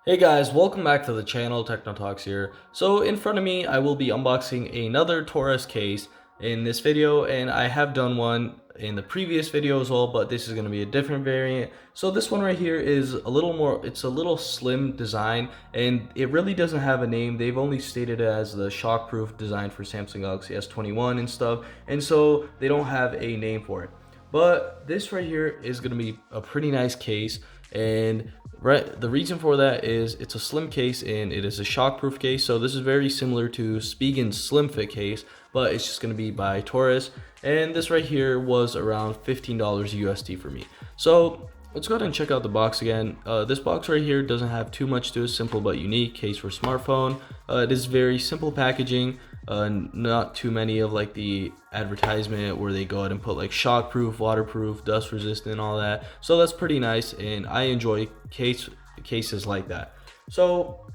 Hey guys, welcome back to the channel. Techno Talks here. So in front of me, I will be unboxing another Torras case in this video, and I have done one in the previous video as well, but this is going to be a different variant. So this one right here is a little more, it's a little slim design, and it really doesn't have a name. They've only stated it as the shockproof design for Samsung Galaxy S21 and stuff, and so they don't have a name for it. But this right here is going to be a pretty nice case, and the reason for that is it's a slim case and it is a shockproof case. So this is very similar to Spigen's Slim Fit case, but it's just going to be by Torras. And this right here was around $15 USD for me. So let's go ahead and check out the box again. This box right here doesn't have too much to it. Simple but unique case for smartphone. It is very simple packaging. Not too many of like the advertisement where they go ahead and put like shockproof, waterproof, dust resistant, all that. So that's pretty nice, and I enjoy cases like that. So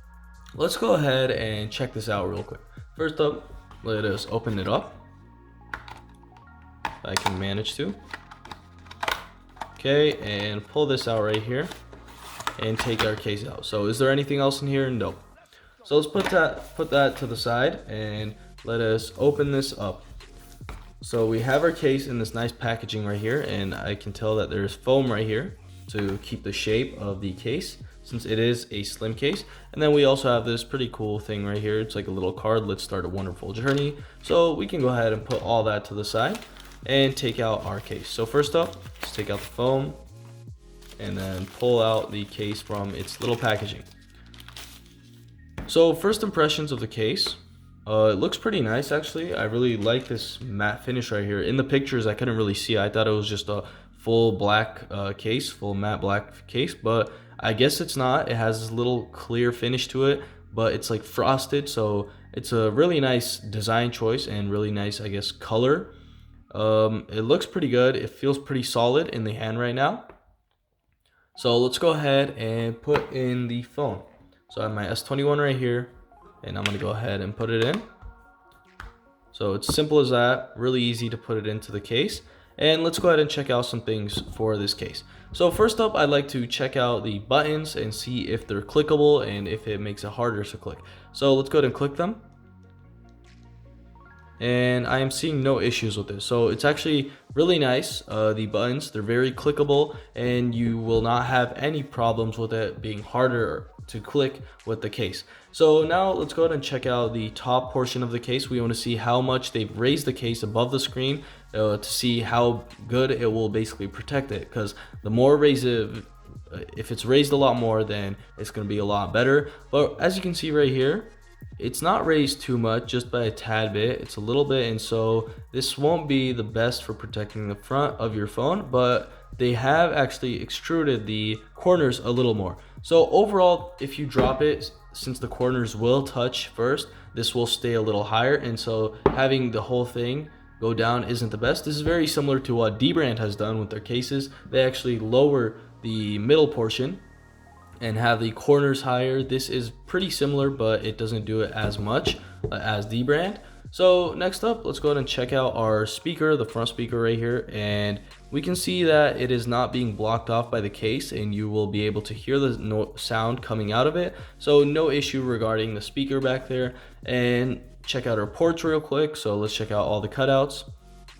let's go ahead and check this out real quick. First up, let us open it up. If I can manage to. Okay, and pull this out right here and take our case out. So is there anything else in here? No. So let's put that to the side and let us open this up. So we have our case in this nice packaging right here, and I can tell that there's foam right here to keep the shape of the case since it is a slim case. And then we also have this pretty cool thing right here. It's like a little card. Let's start a wonderful journey. So we can go ahead and put all that to the side and take out our case. So first up, let's take out the foam and then pull out the case from its little packaging. So first impressions of the case, it looks pretty nice actually. I really like this matte finish right here. In the pictures I couldn't really see. I thought it was just a full black case, full matte black case, but I guess it's not. It has this little clear finish to it, but it's like frosted, so it's a really nice design choice and really nice, I guess, color. It looks pretty good. It feels pretty solid in the hand right now. So let's go ahead and put in the phone. So I have my S21 right here, and I'm going to go ahead and put it in. So it's simple as that, really easy to put it into the case. And let's go ahead and check out some things for this case. So first up, I'd like to check out the buttons and see if they're clickable and if it makes it harder to click. So let's go ahead and click them. And I am seeing no issues with this. So it's actually really nice. The buttons, they're very clickable, and you will not have any problems with it being harder to click with the case. So now let's go ahead and check out the top portion of the case. We want to see how much they've raised the case above the screen to see how good it will basically protect it, because the more raised if it's raised a lot more, then it's going to be a lot better. But as you can see right here, it's not raised too much, just by a tad bit. It's a little bit, and so this won't be the best for protecting the front of your phone, but they have actually extruded the corners a little more. So overall, if you drop it, since the corners will touch first, this will stay a little higher, and so having the whole thing go down isn't the best. This is very similar to what Dbrand has done with their cases. They actually lower the middle portion and have the corners higher. This is pretty similar, but it doesn't do it as much as Dbrand. So next up, let's go ahead and check out our speaker, the front speaker right here, and we can see that it is not being blocked off by the case, and you will be able to hear the sound coming out of it. So no issue regarding the speaker back there. And check out our ports real quick. So let's check out all the cutouts.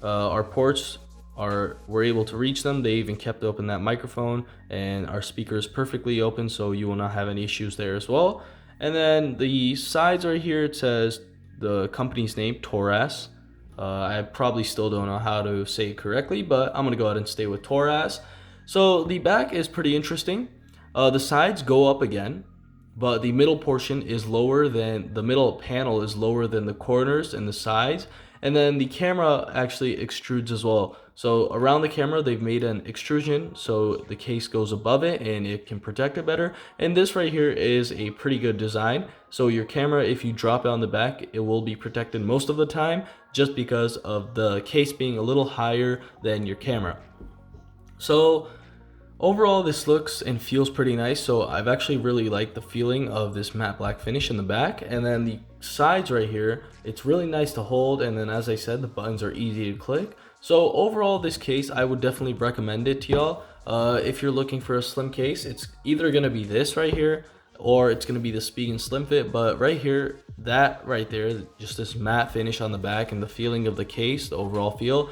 Our ports we're able to reach them. They even kept open that microphone, and our speaker is perfectly open, so you will not have any issues there as well. And then the sides right here, it says the company's name, Torras. I probably still don't know how to say it correctly, but I'm gonna go ahead and stay with Torras. So the back is pretty interesting. The sides go up again, but the middle portion is lower than the middle panel is lower than the corners and the sides. And then the camera actually extrudes as well. So around the camera, they've made an extrusion so the case goes above it and it can protect it better. And this right here is a pretty good design. So your camera, if you drop it on the back, it will be protected most of the time, just because of the case being a little higher than your camera. So overall, this looks and feels pretty nice. So I've actually really liked the feeling of this matte black finish in the back. And then the sides right here, it's really nice to hold. And then as I said, the buttons are easy to click. So overall, this case, I would definitely recommend it to y'all. If you're looking for a slim case, it's either gonna be this right here, or it's gonna be the Spigen Slim Fit. But right here, that right there, just this matte finish on the back and the feeling of the case, the overall feel,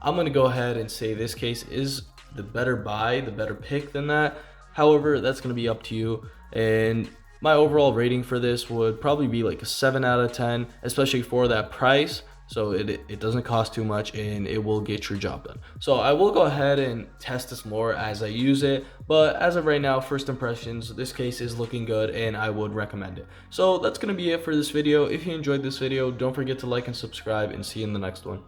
I'm gonna go ahead and say this case is the better buy, the better pick than that. However, that's gonna be up to you. And my overall rating for this would probably be like a 7 out of 10, especially for that price. So it doesn't cost too much and it will get your job done. So I will go ahead and test this more as I use it, but as of right now, first impressions, this case is looking good and I would recommend it. So that's gonna be it for this video. If you enjoyed this video, don't forget to like and subscribe, and see you in the next one.